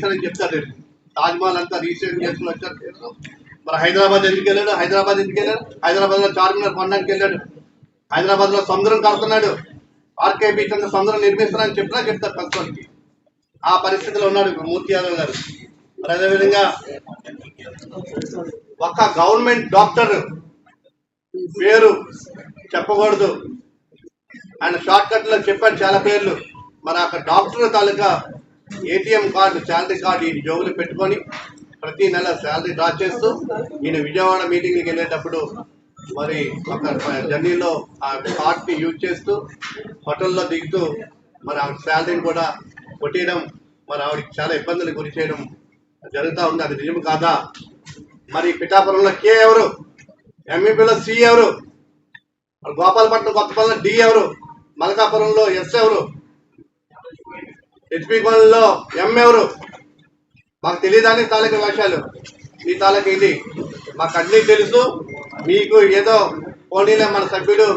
చేశాడని చెప్తారు. తాజ్మహల్ అంతా రీసెంట్ చేసుకుని వచ్చారు. మరి హైదరాబాద్ ఎందుకు వెళ్ళాడు? హైదరాబాద్ లో చార్మినార్ కొనడానికి వెళ్ళాడు. హైదరాబాద్ లో సముద్రం కడుతున్నాడు. ఆర్కే బీచ్ అంతా సముద్రం నిర్మిస్తున్నారని చెప్తారు ప్రస్తుతానికి. ఆ పరిస్థితిలో ఉన్నాడు మూర్తి యాదవ్ గారు. మరి అదేవిధంగా ఒక గవర్నమెంట్ డాక్టర్ పేరు చెప్పకూడదు, ఆయన షార్ట్ కట్ లో చెప్పాడు చాలా పేర్లు. మరి అక్కడ డాక్టర్ తాలూకా ఏటీఎం కార్డు, శాలరీ కార్డు ఈ జోబులు పెట్టుకొని ప్రతి నెల శాలరీ డ్రా చేస్తూ ఈయన విజయవాడ మీటింగ్కి వెళ్ళేటప్పుడు మరి ఒక జర్నీలో ఆ కార్డ్ని యూజ్ చేస్తూ హోటల్లో దిగుతూ మరి ఆవిడ శాలరీని కూడా కొట్టేయడం, మరి ఆవిడకి చాలా ఇబ్బందులు గురి చేయడం జరుగుతూ ఉంది. అది నిజం కాదా? మరి పిఠాపురంలో కే ఎవరు? ఎంఈపీలో సి ఎవరు? గోపాలపట్నం కొత్తపల్లిలో డి ఎవరు? మలకాపురంలో ఎస్ ఎవరు? హెచ్పి కోణంలో ఎం ఎవరు? మాకు తెలియదాని తాలూకా విషయాలు, మీ తాలూకా ఇది మాకు అన్నీ తెలుసు. మీకు ఏదో పోనీలే మన సభ్యుడు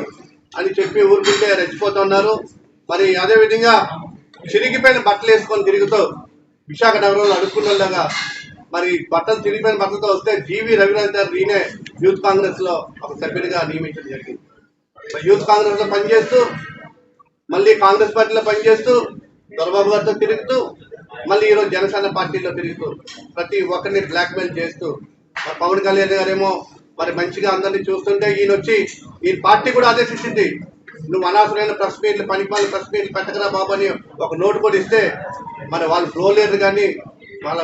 అని చెప్పి ఊరుకుంటే రెచ్చిపోతున్నారు. మరి అదేవిధంగా చిరిగిపోయిన బట్టలు వేసుకొని తిరుగుతూ విశాఖ నగరంలో అడుక్కున్నలాగా మరి బట్టలు చిరిగిపోయిన బట్టలతో వస్తే జీవి రవిరాజ్ గారు ఈయనే యూత్ కాంగ్రెస్ లో ఒక సభ్యుడిగా నియమించడం జరిగింది. మరి యూత్ కాంగ్రెస్ లో పనిచేస్తూ మళ్ళీ కాంగ్రెస్ పార్టీలో పనిచేస్తూ దొరబాబు గారితో తిరుగుతూ మళ్ళీ ఈరోజు జనసేన పార్టీలో తిరుగుతూ ప్రతి ఒక్కరిని బ్లాక్మెయిల్ చేస్తూ మరి పవన్ కళ్యాణ్ గారేమో మరి మంచిగా అందరినీ చూస్తుంటే ఈయన పార్టీ కూడా ఆదేశించింది, నువ్వు అనవసరమైన ప్రెస్ మీట్లు, పనిపాలు ప్రెస్ మీట్లు పెట్టకరా బాబు అని ఒక నోటు కూడా ఇస్తే మరి వాళ్ళు ఫ్లో లీడర్ కానీ వాళ్ళ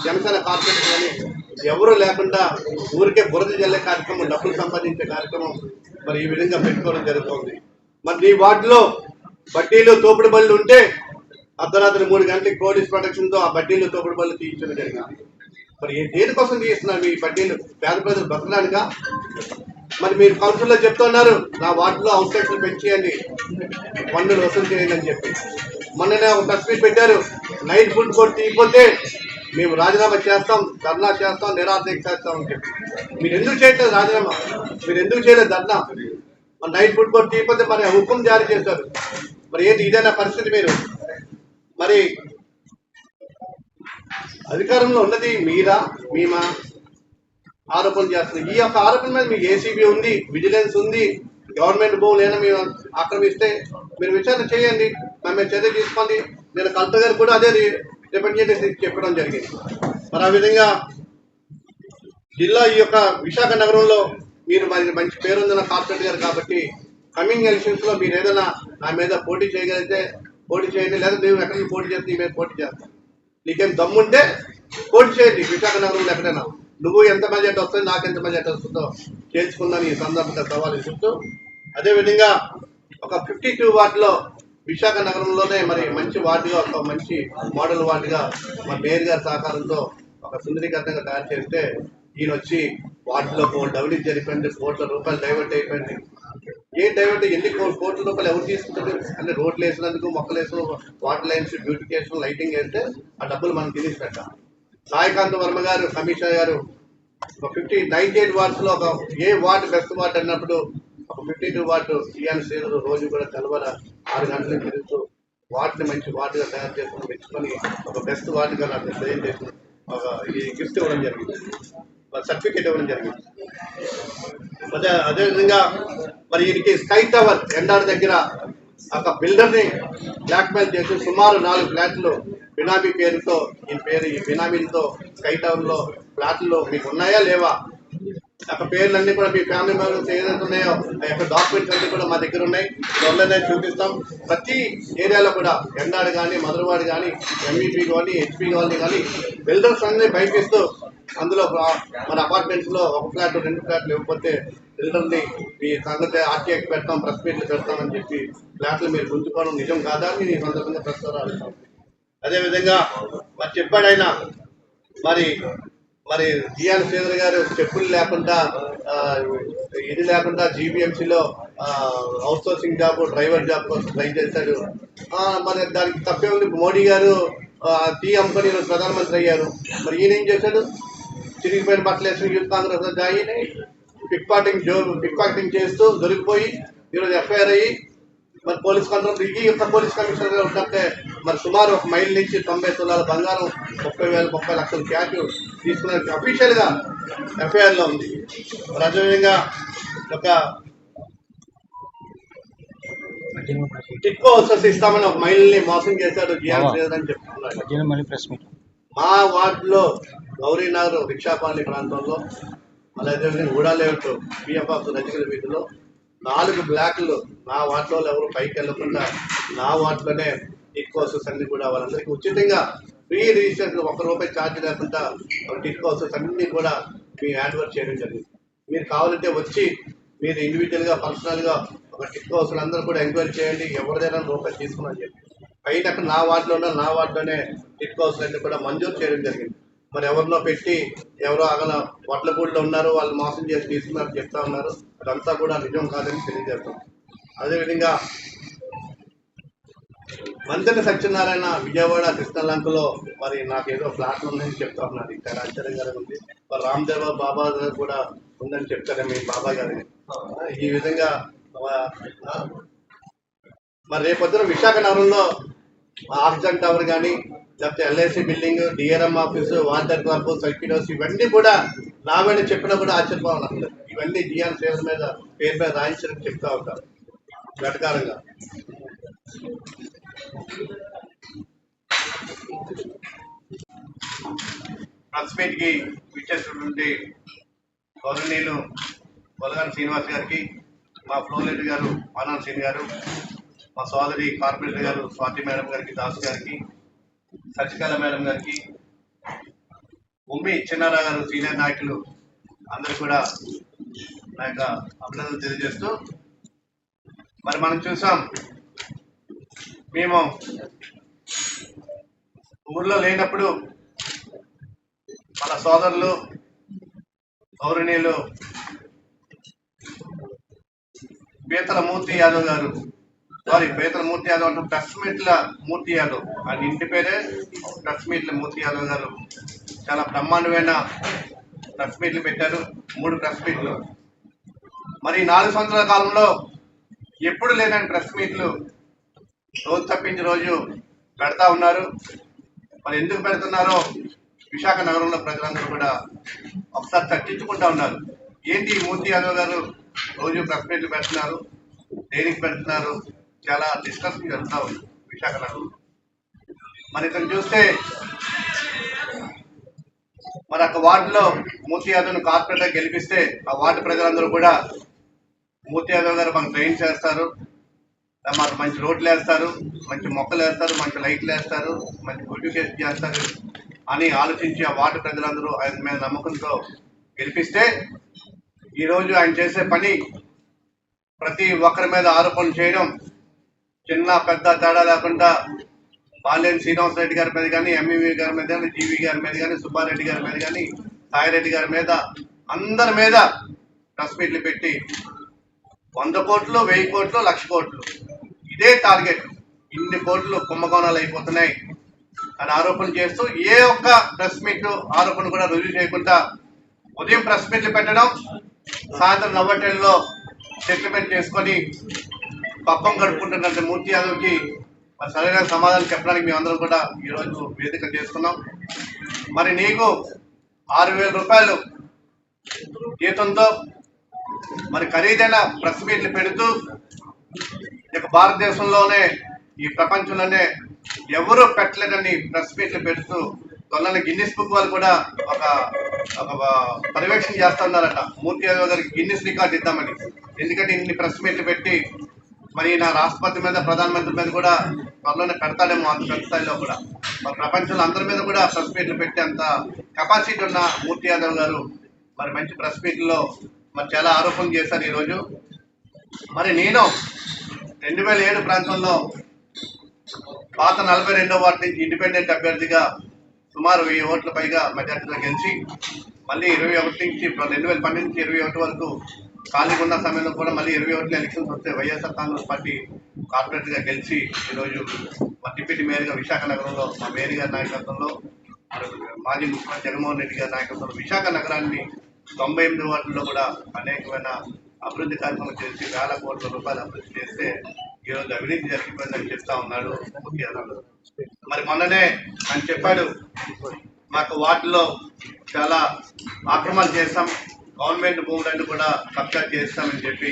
జనసేన కార్పొరేటర్ కానీ ఎవరూ లేకుండా ఊరికే బురద జల్లే కార్యక్రమం, డబ్బులు సంపాదించే కార్యక్రమం మరి ఈ విధంగా పెట్టుకోవడం జరుగుతుంది. మరి నీ వార్డులో బడ్డీలు తోపుడు బళ్ళు ఉంటే అర్ధరాత్రి 3 గంటలకు పోలీస్ ప్రొటెక్షన్ తో ఆ బడ్డీలు తోపుడు బళ్ళు తీయించడం జరిగింది. మరి దేనికోసం తీస్తున్నారు మీ బడ్డీలు? పేద ప్రజలు బతకడానికా? మరి మీరు కౌన్సిల్లో చెప్తున్నారు నా వార్డులో హౌస్ ట్యాక్స్లు పెంచేయండి, పన్నులు వసూలు చేయండి అని చెప్పి. మొన్ననే ఒక ప్రెస్ మీట్ పెట్టారు, నైట్ ఫుడ్ కోర్టు తీయకపోతే మేము రాజీనామా చేస్తాం, ధర్నా చేస్తాం, నిరాదీక్ష చేస్తాం అని చెప్పి. మీరు ఎందుకు చేయట్లేదు రాజీనామా? మీరు ఎందుకు చేయలేదు ధర్నా? మరి నైట్ ఫుడ్ కోర్టు తీయకపోతే మరి హుకుం జారీ చేశారు. మరి ఏంటి ఇదేనా పరిస్థితి? మీరు మరి అధికారంలో ఉన్నది మీరా మేమా? ఆరోపణలు చేస్తున్నారు. ఈ యొక్క ఆరోపణ మీద మీకు ఏసీబీ ఉంది, విజిలెన్స్ ఉంది. గవర్నమెంట్ భూములు మేము ఆక్రమిస్తే మీరు విచారణ చేయండి, మేము చర్య తీసుకోండి. నేను కలెక్టర్ గారు కూడా అదే రిప్రజెంటేషన్ చెప్పడం జరిగింది. మరి ఆ విధంగా జిల్లా ఈ యొక్క విశాఖ నగరంలో మీరు మరి మంచి పేరుందిన కార్పొరేట్ గారు కాబట్టి కమింగ్ ఎలక్షన్స్ లో మీరు ఏదైనా నా మీద పోటీ చేయగలిగితే పోటీ చేయండి, లేదా నువ్వు ఎక్కడికి పోటీ చేస్తే నీ మీద పోటీ చేస్తాను. నీకేం దమ్ముంటే పోటీ చేయండి విశాఖ నగరంలో ఎక్కడైనా. నువ్వు ఎంత బడ్జెట్ వస్తుంది, నాకు ఎంత బడ్జెట్ వస్తుందో చేర్చుకుందని ఈ సందర్భంగా సవాలు ఇస్తూ, అదేవిధంగా ఒక 52 వార్డులో విశాఖ నగరంలోనే మరి మంచి వార్డుగా, ఒక మంచి మోడల్ వార్డుగా మా మేయర్ గారి సహకారంతో ఒక సుందరీకరణగా తయారు చేస్తే ఈయన వచ్చి వార్డులో డబ్బులు జరిపోయింది, కోట్ల రూపాయలు డైవర్ట్ అయిపోయింది. ఏం డైవర్ట్? ఎన్ని కోట్ల రూపాయలు ఎవరు తీసుకుంటారు? అంటే రోడ్లు వేసినందుకు, మొక్కలు వేసిన, వాటర్ లైన్స్ బ్యూటిఫికేషన్, లైటింగ్ వేస్తే ఆ డబ్బులు మనం తినేసి పెట్టాం. సాయికాంత్ వర్మ గారు, కమిషనర్ గారు ఒక 98 వార్డ్స్ లో ఒక ఏ వార్డు బెస్ట్ వార్డు అన్నప్పుడు ఒక 52 వార్డు టీఆర్ శ్రీధర్ రోజు కూడా తెల్లవార 6 గంటలకు తిరుగుతూ వార్డుని మంచి వార్డుగా తయారు చేసుకుని మెచ్చుకొని ఒక బెస్ట్ వార్డుగా నాకు ప్రెజెంటేషన్ ఒక ఈ గిఫ్ట్ ఇవ్వడం జరిగింది, సర్టిఫికేట్ ఇవ్వడం జరిగింది. అదేవిధంగా మరి ఈయనకి స్కై టవర్ ఎండాడ దగ్గర ఒక బిల్డర్ ని బ్లాక్ మెయిల్ చేసి సుమారు 4 ఫ్లాట్లు బినామీ పేరుతో, ఈ బినామీలతో స్కై టవర్ లో ఫ్లాట్లు మీకు ఉన్నాయా లేవా? ఆ పేర్లన్నీ కూడా మీ ఫ్యామిలీ మెంబర్స్ ఏదైతే ఉన్నాయో ఆ యొక్క డాక్యుమెంట్స్ అన్ని కూడా మా దగ్గర ఉన్నాయి, త్వరలోనే చూపిస్తాం. ప్రతి ఏరియాలో కూడా ఎండాడు కానీ, మధురవాడు కానీ, ఎంఈపీ కానీ, హెచ్పీ కాలనీ కానీ బిల్డర్స్ అన్ని బయటిస్తూ అందులో మన అపార్ట్మెంట్స్ లో 1 ఫ్లాట్ 2 ఫ్లాట్లు ఇవ్వకపోతే బిల్డర్ని మీ సంగతి ఆర్టీఐకి పెడతాం, ప్రెస్ మీట్లు పెడతామని చెప్పి ఫ్లాట్లు మీరు గుంజుకోవడం నిజం కాదా అని ఈ సందర్భంగా ప్రస్తావన. అదేవిధంగా మరి చెప్పాడైనా మరి టీఆర్ శ్రీధర్ గారు చెప్పులు లేకుండా ఇది లేకుండా జీబీఎంసీలో outsourcing job, driver job కోసం ట్రై చేశాడు. మరి దానికి తప్పే ఉంది. మోడీ గారు టీ అమ్ముకొని ప్రధానమంత్రి అయ్యారు. మరి ఈయన ఏం చేశాడు? చిరిగిపోయిన బట్టలు వేసి యూత్ కాంగ్రెస్ లో జాయిన్ అయ్యి పిక్ పాకెటింగ్ చేస్తూ దొరికిపోయి ఈరోజు ఎఫ్ఐఆర్ అయ్యి మరి పోలీస్ కంట్రోల్ ఈ యొక్క పోలీస్ కమిషనర్ గా ఉన్నట్టే మరి సుమారు 1 మైల్ నుంచి 90 తులాల బంగారం 30 లక్షల క్యాష్ తీసుకున్న అఫీషియల్గా ఎఫ్ఐఆర్లో ఉంది. మరి అదేవిధంగా ఒక టిక్కో హౌసెస్ ఇస్తామని 1 మైల్ని మోసం చేశాడు జిఆర్ శ్రీధర్ అని చెప్తున్నారు. మా వార్డులో గౌరీనగర్ రిక్షాపాలి ప్రాంతంలో అలాగే ఊడాలేటు పిఎఫ్ ఆఫ్ రజగిరి వీధిలో 4 బ్లాక్లు నా వార్డులో ఎవరు పైకి వెళ్ళకుండా నా వార్డులోనే టిక్కో హౌసెస్ అన్ని కూడా వాళ్ళందరికీ ఉచితంగా ఫ్రీ రిజిస్ట్రేషన్ ₹1 ఛార్జ్ లేకుండా టిక్కో హౌసెస్ అన్ని కూడా మేము హ్యాండ్ ఓవర్ చేయడం జరిగింది. మీరు కావాలంటే వచ్చి మీరు ఇండివిజువల్గా పర్సనల్గా ఒక టిక్కో హౌస్లు అందరూ కూడా ఎంక్వైరీ చేయండి, ఎవరిదైనా ₹1 తీసుకున్నాను చెప్పి పైన అక్కడ నా వార్డులోనే టిక్కో హౌస్లు అన్ని కూడా మంజూరు చేయడం జరిగింది. మరి ఎవరినో పెట్టి ఎవరో అగల వడ్లపూడిలో ఉన్నారు, వాళ్ళు మోసం చేసి తీసుకున్నారు చెప్తా ఉన్నారు. అదంతా కూడా నిజం కాదని తెలియజేస్తాం. అదేవిధంగా మంత్రి సత్యనారాయణ విజయవాడ కృష్ణలంకలో మరి నాకు ఏదో ఫ్లాట్లు ఉన్నాయని చెప్తా ఉన్నారు. ఇక్కడ ఆశ్చర్యంగా ఉంది. మరి రామ్దేవ బాబా గారు కూడా ఉందని చెప్తారా మీ బాబా గారిని. ఈ విధంగా మరి రేపొద్దున విశాఖ నగరంలో ఆక్సిజన్ టవర్ కానీ లేకపోతే LIC building, DRM office, water club, circuit house ఇవన్నీ కూడా నా మీద చెప్పినా కూడా ఆశ్చర్యపోవాలి. ఇవన్నీ జిఆర్ పేరు మీద రాయించడం చెప్తా ఉంటారు వెటకారంగా. ప్రెస్ మీట్కి విచ్చేసినటువంటి గౌరవనీయులు బొలగాని శ్రీనివాస్ గారికి, మా ఫ్లోర్ లీడర్ గారు ఆనంద్ సింగ్ గారు, మా సోదరి కార్పొరేటర్ గారు స్వాతి మేడం గారికి, దాస్ గారికి, శశికళ మేడం గారికి, ఉమ్మి చిన్నారావు గారు సీనియర్ నాయకులు అందరూ కూడా నా యొక్క అభినందనలు తెలియజేస్తూ, మరి మనం చూసాం మేము ఊర్లో లేనప్పుడు మన సోదరులు గౌరవనీయులు పీతల మూర్తి యాదవ్ గారు, పీతల మూర్తి యాదవ్ అంటే ప్రెస్ మీట్ల మూర్తి యాదవ్, ఆయన ఇంటి పేరే ప్రెస్ మీట్ల మూర్తి యాదవ్ గారు చాలా బ్రహ్మాండమైన ప్రెస్ మీట్లు పెట్టారు. 3 ప్రెస్ మీట్లు. మరి 4 సంవత్సరాల కాలంలో ఎప్పుడు లేనని ప్రెస్ మీట్లు రోజు తప్పించి రోజు పెడతా ఉన్నారు. మరి ఎందుకు పెడుతున్నారో విశాఖ నగరంలో ప్రజలందరూ కూడా ఒకసారి చర్చించుకుంటా ఉన్నారు. ఏంటి మూర్తి యాదవ్ గారు రోజు ప్రెస్ మీట్లు పెడుతున్నారు, దేనికి పెడుతున్నారు, చాలా డిస్కషన్ జరుగుతూ ఉంది విశాఖ నగరంలో. మరి ఇతను చూస్తే మరి ఒక వార్డులో మూర్తి యాదవ్ను కార్పొరేటర్ గెలిపిస్తే ఆ వార్డు ప్రజలందరూ కూడా మూర్తి యాదవ్ గారు మనకు ట్రైన్ చేస్తారు, మాకు మంచి రోడ్లు వేస్తారు, మంచి మొక్కలు వేస్తారు, మంచి లైట్లు వేస్తారు, మంచి బ్యూటిఫికేషన్ చేస్తారు అని ఆలోచించి ఆ వార్డు ప్రజలందరూ ఆయన మీద నమ్మకంతో గెలిపిస్తే ఈరోజు ఆయన చేసే పని ప్రతి ఒక్కరి మీద ఆరోపణలు చేయడం, చిన్న పెద్ద తేడా లేకుండా బాలేని శ్రీనివాస్ రెడ్డి గారి మీద కానీ, ఎంఈవి గారి మీద కానీ, జీవి గారి మీద కానీ, సుబ్బారెడ్డి గారి మీద కానీ, సాయిరెడ్డి గారి మీద, అందరి మీద ప్రెస్ మీట్లు పెట్టి 100 కోట్లు, 1000 కోట్లు, 1,00,000 కోట్లు ఇదే టార్గెట్. ఇన్ని కోట్లు కుంభకోణాలు అయిపోతున్నాయి అని ఆరోపణలు చేస్తూ ఏ ఒక్క ప్రెస్ మీట్ ఆరోపణ కూడా రుజువు చేయకుండా ఉదయం ప్రెస్ మీట్లు పెట్టడం, సాయంత్రం నవ్వటెల్లో సెటిల్మెంట్ చేసుకొని పబ్బం గడుపుకుంటున్నట్టు మూర్తి యాదవ్కి మరి సరైన సమాధానం చెప్పడానికి మేమందరం కూడా ఈరోజు వేదిక చేసుకున్నాం. మరి నీకు 6,000 రూపాయలు జీతంతో మరి ఖరీదైన ప్రెస్ మీట్లు పెడుతూ ఇక భారతదేశంలోనే ఈ ప్రపంచంలోనే ఎవరు పెట్టలేదని ప్రెస్ మీట్లు పెడుతూ తొలని గిన్నిస్ బుక్ వాళ్ళు కూడా ఒక పర్యవేక్షణ చేస్తున్నారట. మూర్తి యాదవ్ గారికి గిన్నిస్ రికార్డు ఇద్దామని. ఎందుకంటే ఇన్ని ప్రెస్ మీట్లు పెట్టి మరి నా రాష్ట్రపతి మీద, ప్రధానమంత్రి మీద కూడా త్వరలోనే పెడతాడేమో అంత పెద్ద స్థాయిలో కూడా. మరి ప్రపంచంలో అందరి మీద కూడా ప్రెస్ మీట్లు పెట్టి అంత కెపాసిటీ ఉన్న మూర్తి యాదవ్ గారు మరి మంచి ప్రెస్ మీట్లో మరి చాలా ఆరోపణలు చేశారు ఈరోజు. మరి నేను 2007 ప్రాంతంలో పాత 42వ వార్డు నుంచి ఇండిపెండెంట్ అభ్యర్థిగా సుమారు 1000 ఓట్ల పైగా మెజార్టీలో గెలిచి మళ్ళీ 21 నుంచి 2012 నుంచి 21 వరకు ఖాళీగా ఉన్న సమయంలో కూడా మళ్ళీ 21 ఎలక్షన్స్ వస్తే వైఎస్ఆర్ కాంగ్రెస్ పార్టీ కార్పొరేటర్గా గెలిచి ఈరోజు మా డిప్యూటీ మేయర్గా విశాఖ నగరంలో మా మేయర్ గారి నాయకత్వంలో, మాజీ ముఖ్యమంత్రి జగన్మోహన్ రెడ్డి గారి నాయకత్వంలో విశాఖ నగరాన్ని 98 వార్డుల్లో కూడా అనేకమైన అభివృద్ధి కార్యక్రమాలు చేసి 1,000 కోట్ల రూపాయలు అభివృద్ధి చేస్తే ఈరోజు అవినీతి జరిగిపోయిందని చెప్తా ఉన్నాడు ముఖ్యంగా. మరి మొన్ననే ఆయన చెప్పాడు, మాకు వాటిలో చాలా ఆక్రమణ చేస్తాం, గవర్నమెంట్ భూములన్నీ కూడా కబ్జా చేస్తామని చెప్పి.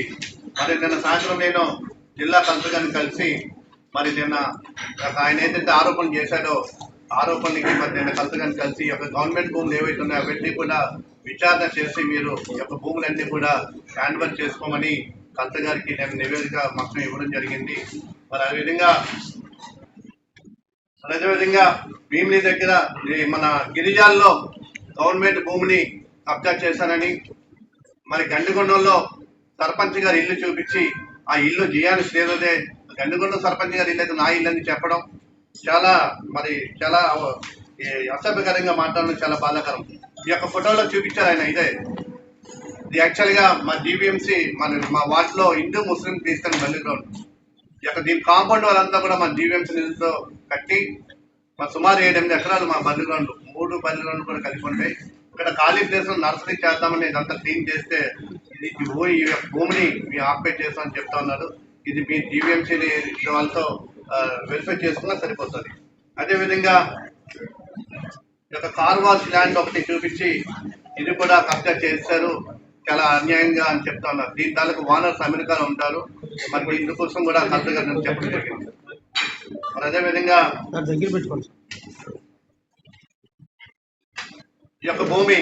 మరి నిన్న సాయంత్రం నేను జిల్లా కలెక్టర్ గారిని కలిసి మరి నిన్న ఆయన ఏదైతే ఆరోపణ చేశాడో ఆరోపణలకి మరి నిన్న కలెక్టర్ గారిని కలిసి ఈ యొక్క గవర్నమెంట్ భూములు ఏవైతే ఉన్నాయో అవన్నీ కూడా విచారణ చేసి మీరు ఈ యొక్క భూములన్నీ కూడా హ్యాండ్ ఓవర్ చేసుకోమని కలెక్టర్ గారికి నేను నివేదిక మొత్తం ఇవ్వడం జరిగింది. మరి అదేవిధంగా భీమిలి దగ్గర మన గిరిజాల్లో గవర్నమెంట్ భూమిని కబ్జా చేశానని, మరి గండిగొండంలో సర్పంచ్ గారి ఇల్లు చూపించి ఆ ఇల్లు జియాని శ్రీదే గండిగొండం సర్పంచ్ గారి ఇల్లు అయితే నా ఇల్లు అని చెప్పడం చాలా అసభ్యకరంగా మాట్లాడడం చాలా బాధాకరం. ఈ యొక్క ఫోటోలో చూపించారు ఆయన. ఇది యాక్చువల్గా మా జీవీఎంసీ మా వార్డులో హిందూ ముస్లిం క్రిస్టియన్ బల్లి గ్రౌండ్. ఈ యొక్క దీని కాంపౌండ్ వాళ్ళంతా కూడా మా జీవీఎంసీ నిధులతో కట్టి మా సుమారు 7-8 ఎకరాలు మా బల్లి గ్రౌండ్ 3 బల్లి గ్రౌండ్ కూడా కలిసి ఉంటాయి. ఇక్కడ ఖాళీ ప్లేస్ లో నర్సరీ చేద్దామని ఇదంతా క్లీన్ చేస్తే ఈ భూమిని మీ ఆక్యుపై చేస్తామని చెప్తా ఉన్నారు. ఇది మీ జీవీఎంసీ వాళ్ళతో వెరిఫై చేసుకున్నా సరిపోతుంది. అదేవిధంగా ఈ యొక్క కార్ వాష్ ల్యాండ్ ఒకటి చూపించి ఇది కూడా కబ్జా చేశారు చాలా అన్యాయంగా అని చెప్తా ఉన్నారు. దీని తాలూకు ఓనర్స్ అమెరికాలో ఉంటారు. మరి ఇందుకోసం కూడా కలెక్టర్ గారు చెప్పడం జరిగింది. మరి అదేవిధంగా ఈ యొక్క భూమి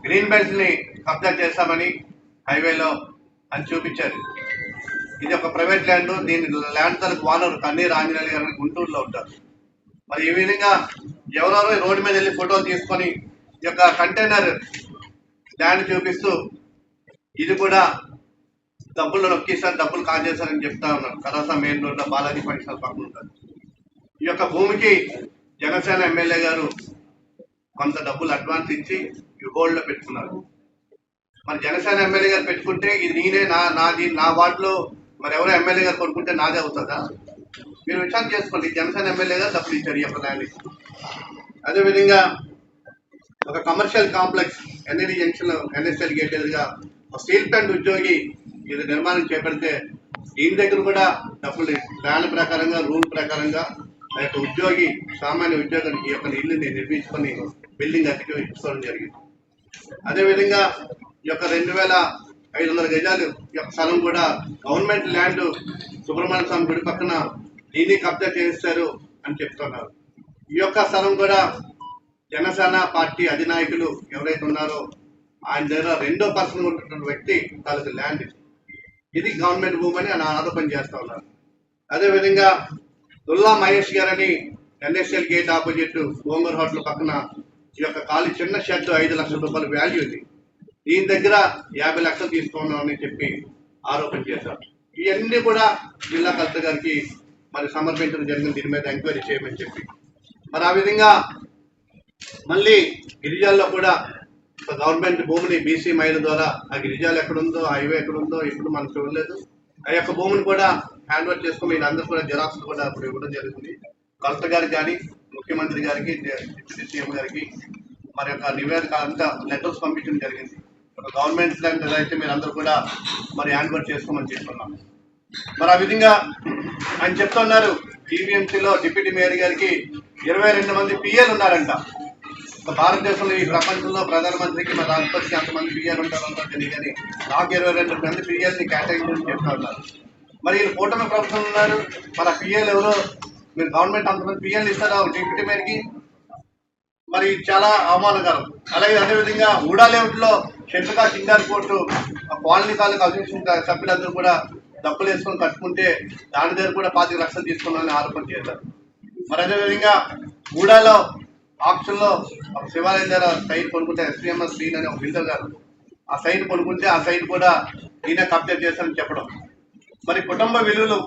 గ్రీన్ బెల్ట్ ని కబ్జా చేస్తామని హైవేలో అని చూపించారు. ఇది ఒక ప్రైవేట్ ల్యాండ్. దీని ల్యాండ్ తాలూకు ఓనర్ కన్నీరు ఆంజనేయులు గారు గుంటూరులో ఉంటారు. మరి ఈ విధంగా ఎవరెవరో రోడ్డు మీద వెళ్ళి ఫోటోలు తీసుకొని ఈ యొక్క కంటైనర్ ల్యాండ్ చూపిస్తూ ఇది కూడా డబ్బులు నొక్కిస్తారు, డబ్బులు కాజేస్తారని చెప్తా ఉన్నారు. కరాసా మెయిన్ రోడ్లో బాలాజీ ఫంక్షన్ పక్కన ఉంటారు. ఈ యొక్క భూమికి జనసేన ఎమ్మెల్యే గారు కొంత డబ్బులు అడ్వాన్స్ ఇచ్చి హోల్డ్లో పెట్టుకున్నారు. మరి జనసేన ఎమ్మెల్యే గారు పెట్టుకుంటే ఇది నేనే నాది నా వార్డులో మరి ఎవరో ఎమ్మెల్యే గారు కొనుక్కుంటే నాదే అవుతుందా? మీరు విచారణ చేసుకోండి. జనసేన ఎమ్మెల్యే గారు డబ్బులు ఇచ్చారు ఈ యొక్క ల్యాండ్. అదేవిధంగా ఒక commercial complex NID junction NSL gate ఎదురుగా ఒక స్టీల్ ప్లాంట్ ఉద్యోగి ఇది నిర్మాణం చేపడితే దీని దగ్గర కూడా డబ్బులు ప్లాన్ ప్రకారంగా రూల్ ప్రకారంగా ఆ యొక్క ఉద్యోగి సామాన్య ఉద్యోగానికి ఈ యొక్క ఇల్లుని నిర్మించుకొని బిల్డింగ్ అతికి ఇచ్చుకోవడం జరిగింది. అదేవిధంగా ఈ యొక్క 2500 గజాలు ఈ యొక్క స్థలం కూడా గవర్నమెంట్ ల్యాండ్ సుబ్రహ్మణ్య స్వామి గుడి పక్కన దీన్ని కబ్జా చేస్తారు అని చెప్తున్నారు. ఈ యొక్క స్థలం కూడా జనసేన పార్టీ అధినాయకులు ఎవరైతే ఉన్నారో ఆయన దగ్గర 2వ పర్సన్ ఉన్నటువంటి వ్యక్తి తాలూకు ల్యాండ్ ఇది గవర్నమెంట్ భూమి అని ఆయన ఆరోపణ చేస్తూ ఉన్నారు. అదేవిధంగా దుల్లా మహేష్ గారని ఎన్ఎస్ఎల్ గేట్ ఆపోజిట్ గోంగూర్ హోటల్ పక్కన ఈ యొక్క ఖాళీ చిన్న షెడ్ 5 లక్షల రూపాయల వాల్యూ ఇది. దీని దగ్గర 50 లక్షలు తీసుకున్నామని చెప్పి ఆరోపణ చేశారు. ఇవన్నీ కూడా జిల్లా కలెక్టర్ గారికి మరి సమర్పించడం జరిగింది. దీని మీద ఎంక్వైరీ చేయమని చెప్పి మరి ఆ విధంగా మళ్ళీ గిరిజాల్లో కూడా గవర్నమెంట్ భూమిని బీసీ మైల ద్వారా ఆ గిరిజాలు ఎక్కడుందో హైవే ఎక్కడుందో ఇప్పుడు మనం చూడలేదు. ఆ యొక్క భూమిని కూడా హ్యాండ్ ఓవర్ చేసుకుని వీళ్ళందరూ కూడా జిరాక్స్ కూడా ఇప్పుడు ఇవ్వడం జరుగుతుంది. కలెక్టర్ గారికి కానీ ముఖ్యమంత్రి గారికి డిప్యూటీ సీఎం గారికి మరి యొక్క నివేదిక అంతా లెటర్స్ పంపించడం జరిగింది. ఒక గవర్నమెంట్ ల్యాండ్ అయితే మీరు అందరూ కూడా మరి హ్యాండ్ ఓవర్ చేసుకోమని చెప్తున్నాం. మరి ఆ విధంగా ఆయన చెప్తున్నారు జీవీఎంసీలో డిప్యూటీ మేయర్ గారికి 22 మంది పిఏలు ఉన్నారంట. భారతదేశంలో ఈ ప్రపంచంలో ప్రధానమంత్రికి మరి రాష్ట్రపతికి అంతమంది పిఏలు ఉంటారంటే తెలియదు, కానీ నాకు 22 మంది పిఏల్ని కేటాయించని చెప్తా ఉన్నారు. మరి వీళ్ళు కూటమి ప్రభుత్వం ఉన్నారు. మరి ఆ పిఏలు ఎవరో మీరు గవర్నమెంట్ అంతమంది పిఏలు ఇస్తారా డిప్యూటీ మేయర్కి? మరి చాలా అవమానకరం. అలాగే అదేవిధంగా ఊడాలేవుట్లో షెట్లుగా సింగార్ కోర్టు కాలనీ తాలూకు అసోసియేషన్ సభ్యులందరూ కూడా డబ్బులు వేసుకొని కట్టుకుంటే దాని దగ్గర కూడా 25 లక్షలు తీసుకున్నారని ఆరోపణ చేశారు. మరి అదేవిధంగా ఊడాలో ఆప్షన్లో ఒక శివాలయం దగ్గర సైట్ కొనుక్కుంటే ఎస్పీఎంఎస్ స్క్రీన్ అనే ఒక బిల్డర్ గారు ఆ సైట్ కొనుక్కుంటే ఆ సైట్ కూడా ఈయన కబ్జా చేశారని చెప్పడం. మరి కుటుంబ విలువలు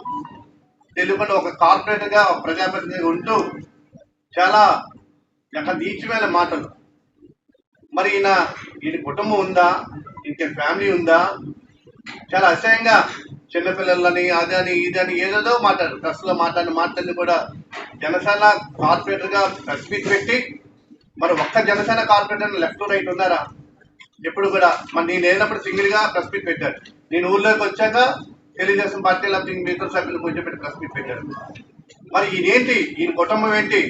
తెలుగులో ఒక కార్పొరేట్గా ఒక ప్రజాప్రతినిధిగా ఉంటూ చాలా నీచమైన మాటలు. మరి ఈయన కుటుంబం ఉందా, ఇంకే ఫ్యామిలీ ఉందా? చాలా అసహ్యంగా చిన్నపిల్లలని అదని ఇదని ఏదేదో మాట్లాడు ప్రెస్లో మాట్లాడిన మాటలన్నీ కూడా జనసేన కార్పొరేటర్గా ప్రెస్ పెట్టి మరి ఒక్క జనసేన కార్పొరేటర్ లెఫ్ట్ రైట్ ఉన్నారా? ఎప్పుడు కూడా మరి నేను లేనప్పుడు సింగిల్గా ప్రెస్ పెట్టాడు. నేను ఊళ్ళోకి వచ్చాక తెలుగుదేశం పార్టీలో మిగతా సభ్యులు కూర్చోబెట్టి ప్రెస్ మీట్ పెట్టారు. మరి ఈయనేంటి, ఈయన కుటుంబం ఏంటి?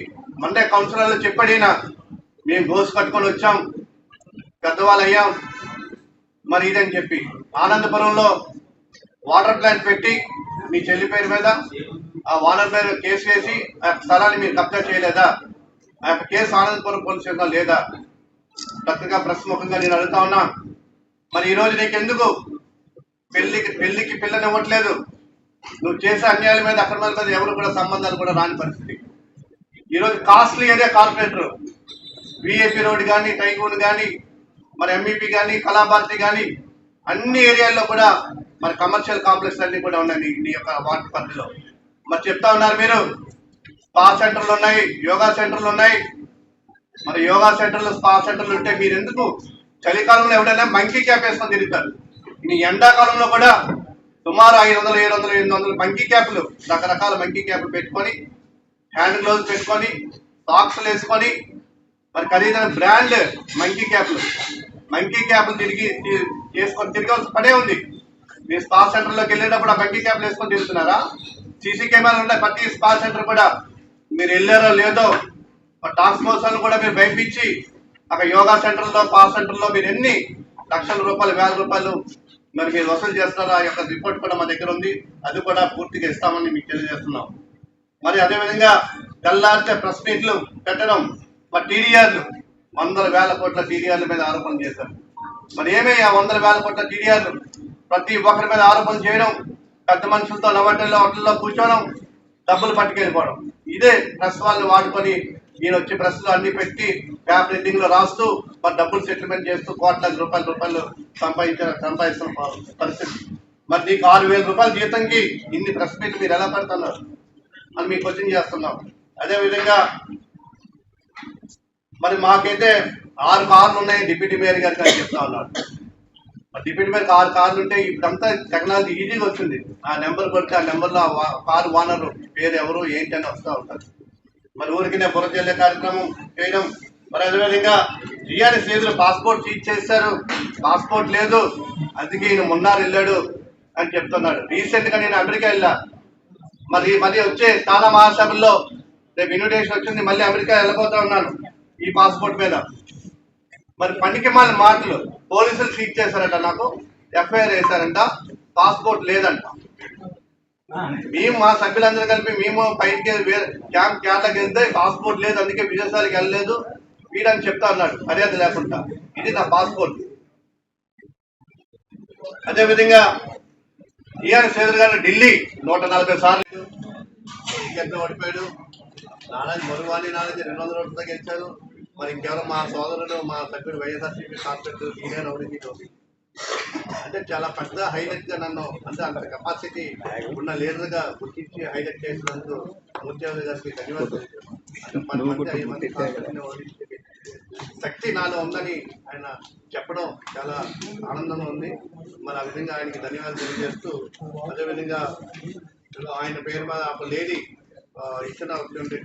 మండే కౌన్సిలర్లో చెప్పాడైనా మేము గోసు కట్టుకొని వచ్చాం, పెద్దవాళ్ళు అయ్యాం, మరి ఇదని చెప్పి ఆనందపురంలో వాటర్ ప్లాంట్ పెట్టి మీ చెల్లి పేరు మీద ఆ వాటర్ పేరు కేసు వేసి ఆ స్థలాన్ని మీరు కబ్జా చేయలేదా? ఆ యొక్క కేసు ఆనందపురం పోలీస్ స్టేషన్లో లేదా? పత్రికా ప్రశ్ముఖంగా నేను అడుగుతా ఉన్నా. మరి ఈరోజు నీకెందుకు పెళ్లికి పిల్లని ఇవ్వట్లేదు? నువ్వు చేసే అన్యాయాల మీద అక్రమాల మీద ఎవరు కూడా సంబంధాలు కూడా రాని పరిస్థితి. ఈరోజు costly area corporator VIP road కానీ, టైగూన్ కానీ, మరి ఎంఈపీ కానీ, కళాభారతి కానీ అన్ని ఏరియాల్లో కూడా మరి కమర్షియల్ కాంప్లెక్స్ అన్ని కూడా ఉన్నాయి నీ యొక్క వార్డు పరిధిలో. మరి చెప్తా ఉన్నారు మీరు స్పా సెంటర్లు ఉన్నాయి, యోగా సెంటర్లు ఉన్నాయి. మరి యోగా సెంటర్లు, స్పా సెంటర్లు ఉంటే మీరు ఎందుకు చలికాలంలో ఎవరైనా మంకీ క్యాప్ వేసుకొని తిరుగుతారు? ఈ ఎండాకాలంలో కూడా సుమారు 500, 700, 800 మంకీ క్యాప్లు, రకరకాల మంకీ క్యాప్లు పెట్టుకొని, హ్యాండ్ గ్లౌజ్ పెట్టుకొని, సాక్స్లు వేసుకొని, మరి ఖరీదైన బ్రాండ్ మంకీ క్యాప్లు తిరిగి వేసుకొని తిరగాల్సి పడే ఉంది. మీరు స్పా సెంటర్లోకి వెళ్ళేటప్పుడు ఆ మంకీ క్యాప్లు వేసుకొని తిరుగుతున్నారా? సీసీ కెమెరాలు ఉన్నాయి ప్రతి స్పా సెంటర్ కూడా. మీరు వెళ్ళారో లేదో టాస్క్ ఫోర్స్ కూడా మీరు భయపించి అక్కడ యోగా సెంటర్లో, స్పా సెంటర్లో మీరు ఎన్ని లక్షల రూపాయలు, వేల రూపాయలు మరి మీరు వసూలు చేస్తారో ఆ యొక్క రిపోర్ట్ కూడా మా దగ్గర ఉంది. అది కూడా పూర్తిగా ఇస్తామని మీకు తెలియజేస్తున్నాం. మరి అదేవిధంగా తెల్లారితే ప్రెస్ మీట్లు పెట్టడం, మరి టీడీఆర్లు 100,000 కోట్ల టీడీఆర్ల మీద ఆరోపణలు చేశారు. మరి ఏమే ఆ 100,000 కోట్ల టీడీఆర్లు ప్రతి ఒక్కరి మీద ఆరోపణలు చేయడం, పెద్ద మనుషులతో హోటల్లో కూర్చోవడం, డబ్బులు పట్టుకెళ్ళిపోవడం. ఇదే ప్రెస్ వాళ్ళు వాడుకొని ఈయన వచ్చి ప్రెస్లో అన్ని పెట్టి పేపర్ ఎడ్డింగ్ లో రాస్తూ మరి డబ్బులు సెటిల్మెంట్ చేస్తూ కోట్ల రూపాయలు సంపాదిస్తున్న పరిస్థితి. మరి నీకు 6,000 రూపాయల జీతంకి ఇన్ని ప్రెస్ మీట్లు మీరు ఎలా పెడుతున్నారు అని మీకు క్వశ్చన్ చేస్తున్నాం. అదేవిధంగా మరి మాకైతే 6 కార్లు ఉన్నాయి డిప్యూటీ మేయర్ గారికి అని చెప్తా ఉన్నాడు. డిప్యూటీ మేయర్కి 6 కార్లు ఉంటే ఇప్పుడంతా టెక్నాలజీ ఈజీగా వచ్చింది. ఆ నెంబర్ కొడితే ఆ నెంబర్లో కారు ఓనర్ పేరు ఎవరు ఏంటి అని వస్తూ ఉంటారు. మరి ఊరికి బుర్ర చెల్లే కార్యక్రమం చేయడం. మరి అదేవిధంగా జిఆర్ఎస్ లేదు, పాస్పోర్ట్ సీజ్ చేశారు, పాస్పోర్ట్ లేదు, అందుకే ఈయన మున్నార్ వెళ్ళాడు అని చెప్తున్నాడు. రీసెంట్గా నేను అమెరికా వెళ్ళా. మరి వచ్చే చాలా మహాసభల్లో రేపు ఇన్విటేషన్ వచ్చింది, మళ్ళీ అమెరికా వెళ్ళబోతా ఉన్నాను ఈ పాస్పోర్ట్ మీద. మరి పనికి మాలిన మాటలు పోలీసులు సీజ్ చేశారంట, నాకు ఎఫ్ఐఆర్ వేశారంట, పాస్పోర్ట్ లేదంట. మేము మా సభ్యులందరూ కలిపి మేము పైకి క్యాంప్కి వెళ్తే పాస్పోర్ట్ లేదు, అందుకే విదేశాలకు వెళ్ళలేదు వీడని చెప్తా అన్నాడు మర్యాద లేకుండా. ఇది నా పాస్పోర్ట్. అదేవిధంగా టీఆర్ఎస్ శ్రీధర్ గారు ఢిల్లీ 140 సార్లు ఓడిపోయాడు. నానాజీ మరువాణి నానాజీ 200 ఓట్లతో గెలిచారు. మరి ఇంకెవరో మా సోదరుడు, మా సభ్యుడు వైఎస్ఆర్సీపీ కార్పొరేటర్ సీనియర్ అవినీతి. అంటే చాలా పెద్ద హైలైట్ గా నన్ను అంటే అంత కెపాసిటీ ఉన్న లీడర్ గా గుర్తించి హైలైట్ చేసినందుకు మూర్తి గారికి ధన్యవాదాలు. శక్తి నాలో ఉందని ఆయన చెప్పడం చాలా ఆనందంగా ఉంది. మరి ఆ విధంగా ఆయనకి ధన్యవాదాలు తెలియజేస్తూ, అదేవిధంగా ఆయన పేరు మీద ఒక లేడీ ఇచ్చిన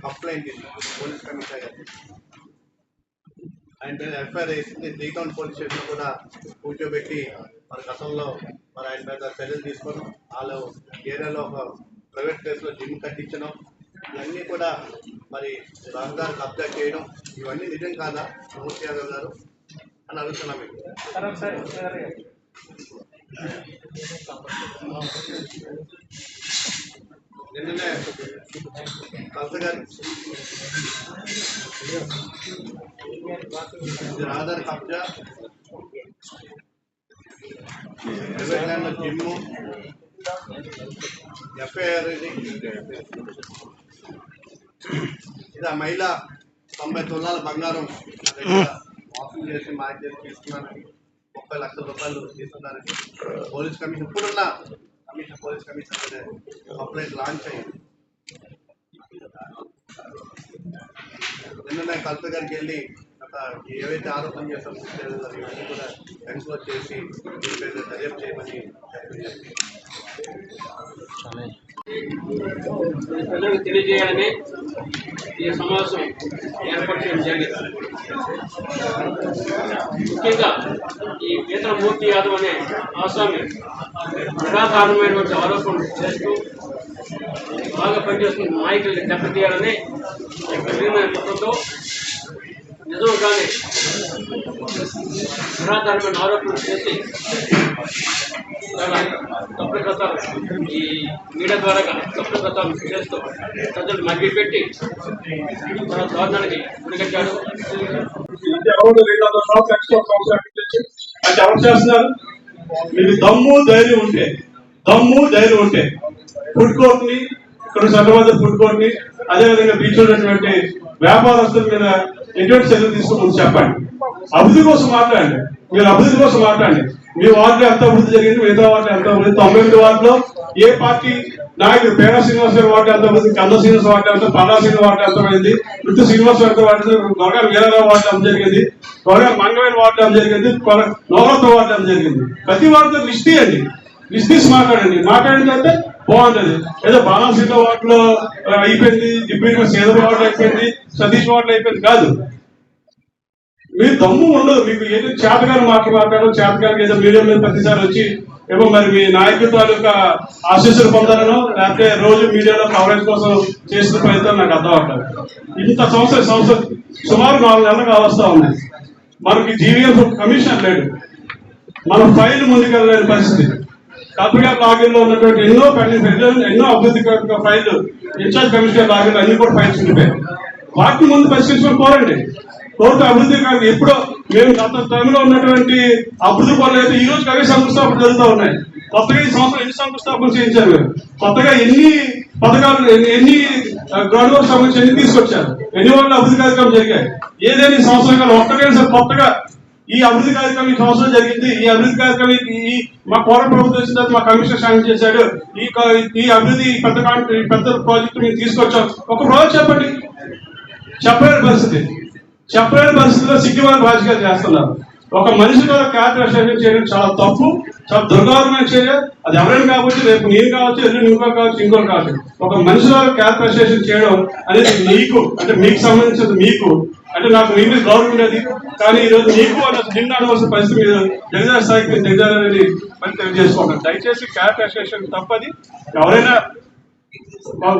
కంప్లైంట్ పోలీస్ కమిషనర్ గారు ఆయన మీద ఎఫ్ఐఆర్ వేసింది. శ్రీకాంత్ పోలీస్ స్టేషన్ కూడా కూర్చోబెట్టి మన గతంలో మరి ఆయన మీద చర్యలు తీసుకొని వాళ్ళు ఏరియాలో ఒక ప్రైవేట్ ప్లేస్లో జిమ్ కట్టించడం, ఇవన్నీ కూడా మరి రహదారి కబ్జా చేయడం, ఇవన్నీ నిజం కాదా మూర్తి యాదవ్ గారు అని అడుగుతున్నాం మీకు. నిన్ననే కలెక్టర్ గారు రహదారి కబ్జా, ప్రైవేట్ ల్యాండ్లో జిమ్ము, ఎఫ్ఐఆర్ ఇది ఆ మహిళ 90 తులాల బంగారం మోసం చేసి మార్కెట్ తీసుకున్నానని 30 లక్షల రూపాయలు తీసుకున్నారని పోలీస్ కమిషన్ ఇప్పుడున్న పోలీస్ కమిషన్ కంప్లైంట్ లాంచ్ అయ్యింది. నిన్న కలెక్టర్ గారికి వెళ్ళి ఏవైతే ఆరోపణ చేస్తారో ఇవన్నీ కూడా ఎన్క్లోజ్ చేసి దర్యాప్తు చేయమని తెలియజేయాలని ఈ సమావేశం ఏర్పాటు చేయడం జరిగింది. ముఖ్యంగా ఈ పీతలమూర్తి యాదవ్ అనే ఆసామి నిరాధారణమైనటువంటి ఆరోపణలు చేస్తూ బాగా పనిచేస్తున్న నాయకుల్ని దెబ్బతీయాలని నిర్ణయంతో నిజంగానే నిరాధారమైన ఆరోపణలు చేసి తప్పుడు ప్రచారం ఈ మీడియా ద్వారా తప్పుడు ప్రచారం చేస్తూ ప్రజలు మభ్యపెట్టి దారుణానికి గురిగట్టాడు. ఎవరు చేస్తున్నారు? మీకు దమ్ము ధైర్యం ఉంటే ఫుడ్ కోర్ట్ ని ఇక్కడ చంద్రబాబు ఫుడ్ కోర్ట్ ని అదేవిధంగా బీచ్ ఉన్నటువంటి వ్యాపారస్తుల మీద ఎటువంటి చర్యలు తీసుకోమని చెప్పండి. అభివృద్ధి కోసం మాట్లాడండి. మీరు అభివృద్ధి కోసం మాట్లాడండి. మీ వార్డులో ఎంత అభివృద్ధి జరిగింది, మిగతా వార్డులో ఎంత అభివృద్ధి, 98 వార్డులో ఏ పార్టీ నాయకుడు పేరా శ్రీనివాస వార్డు ఎంత అభివృద్ధి, కంద శ్రీనివాస వార్డు ఎంత, పల్లా శ్రీనివాస వార్డు ఎంత అయింది, మృతి శ్రీనివాస ఎంత వార్డు, గొరగా వీరరావు వార్డు ఎంత జరిగింది, గొరగా మంగవేలు వార్డు ఎంత జరిగింది, నోరత్వ వార్డు ఎంత జరిగింది. ప్రతి వార్డుతో లిస్ట్ తీయండి. లిస్ట్ తీసి మాట్లాడింది అంటే బాగుంటది. ఏదో బాలాసీత వార్డులో అయిపోయింది, డిప్యూటీ సేదర్ వార్డులో అయిపోయింది, సతీష్ వార్డులో అయిపోయింది కాదు. మీరు దమ్ము ఉండదు. మీకు ఏదో చేతగాని మాట్లాడడం, చేతగాని ఏదో మీడియా మీద ప్రతిసారి వచ్చి ఏమో మరి మీ నాయకత్వాల యొక్క ఆశీస్సులు పొందాలనో లేకపోతే రోజు మీడియాలో కవరేజ్ కోసం చేసిన ప్రయత్నం నాకు అర్థం అవుతుంది. ఇంత సంవత్సరం సుమారు 4 నెలలు కావస్తా ఉన్నాయి. మనకి జీవీఎఫ్ కమిషన్ లేడు. మన ఫైల్ ముందుకెళ్ళలేని పరిస్థితి. కల్పగా లాగిన్ లో ఉన్నటువంటి ఎన్నో అభివృద్ధి ఫైల్ ఇన్ఛార్జ్ కమిషనర్ లాగిన్ అన్ని కూడా ఫైల్స్ ఉండిపోయాయి. వాటిని ముందు పరిష్కరించుకొని పోరండి. కోర్టు అభివృద్ధి కాదు. ఎప్పుడో మేము గత టైంలో ఉన్నటువంటి అభివృద్ధి పనులు అయితే ఈ రోజు అవే శంకుస్థాపన జరుగుతూ ఉన్నాయి. కొత్తగా ఈ సంవత్సరం ఎన్ని శంకుస్థాపన చేయించారు మీరు? కొత్తగా ఎన్ని పథకాలు, ఎన్ని గ్రౌండ్ వర్క్ సంబంధించి ఎన్ని తీసుకొచ్చారు? ఎన్ని వాళ్ళ అభివృద్ధి కార్యక్రమం జరిగాయి? ఏదైనా ఈ సంవత్సరం కాదు ఒక్కటే సార్ కొత్తగా ఈ అభివృద్ధి కార్యక్రమం ఈ సంవత్సరం జరిగింది. ఈ అభివృద్ధి కార్యక్రమం మా కోర ప్రభుత్వం వచ్చిన తర్వాత మా కమిషనర్ శాంక్షన్ చేశాడు. ఈ అభివృద్ధి పెద్ద ప్రాజెక్టు మేము తీసుకొచ్చాం. ఒక ప్రాజెక్ట్ చెప్పండి. చెప్పలేని పరిస్థితిలో సిగ్గుమాల రాజకీయాలు చేస్తున్నారు. ఒక మనిషి ద్వారా క్యారెక్టరైజేషన్ చేయడం చాలా తప్పు, చాలా దుర్గౌరవమైన చర్య. అది ఎవరైనా కావచ్చు, రేపు నేను కావచ్చు, ఎల్లుండి ఇంకో కావచ్చు, ఇంకోటి కావచ్చు. ఒక మనిషి ద్వారా క్యారెక్టరైజేషన్ చేయడం అనేది మీకు అంటే మీకు సంబంధించిన మీకు అంటే నాకు మీ మీద గౌరవం ఉండేది. కానీ ఈ రోజు మీకు నిన్న అనవలసిన పరిస్థితి మీద జగదార స్థాయికి దిగజారని మరి తెలియజేసుకుంటాను. దయచేసి క్యారెక్టరైజేషన్ తప్పది. ఎవరైనా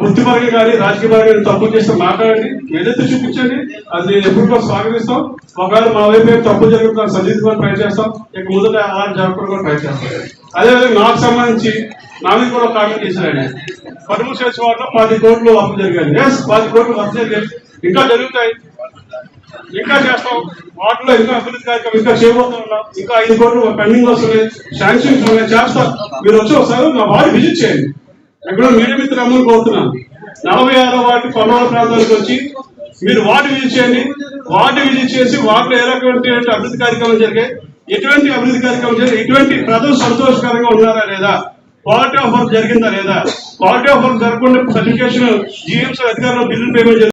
వృత్తిపరంగా కానీ రాజకీయ పరంగా తప్పు చేస్తే మాట్లాడండి, ఏదైతే చూపించండి. అది నేను ఎప్పుడు కూడా స్వాగతిస్తాం. ఒకవేళ మా వైపు తప్పు జరుగుతుంది సరిదిద్దుకొని ట్రై చేస్తాం. ఇక ముందట అలా జరగకుండా కూడా ట్రై చేస్తాం. అదేవిధంగా నాకు సంబంధించి నా మీద కూడా కామెంట్ చేశారండి. 13 స్టేట్స్ వాటిలో 10 కోట్లు అప్పు జరిగాయి. 10 కోట్లు అప్పు జరిగాయి. ఇంకా జరుగుతాయి, ఇంకా చేస్తాం. వాటిలో ఇంకా అభివృద్ధి కార్యక్రమం ఇంకా చేయబోతున్నాం. ఇంకా 5 కోట్లు పెండింగ్ వస్తున్నాయి, శాంక్షన్స్ ఉన్నాయి, చేస్తాం. మీరు వచ్చి ఒకసారి నా వార్డు విజిట్ చేయండి. ఎక్కడో మీడియా మిత్రులు అందరూ కోరుతున్నాను. 46వ వార్డు కొన్నవాళ్ళ ప్రాంతానికి వచ్చి మీరు వార్డు విజిట్ చేయండి. వార్డు విజిట్ చేసి వార్డులో ఏ రకమైన అభివృద్ధి కార్యక్రమం జరిగాయి, ఎటువంటి అభివృద్ధి కార్యక్రమం జరిగాయి, ఎటువంటి ప్రజలు సంతోషకరంగా ఉన్నారా లేదా, క్వాలిటీ ఆఫ్ వర్క్ జరిగిందా లేదా, క్వాలిటీ ఆఫ్ వర్క్ జరగకుండా సర్టిఫికేషన్ జీఎంసీ అధికారులు బిల్లులు పేమెంట్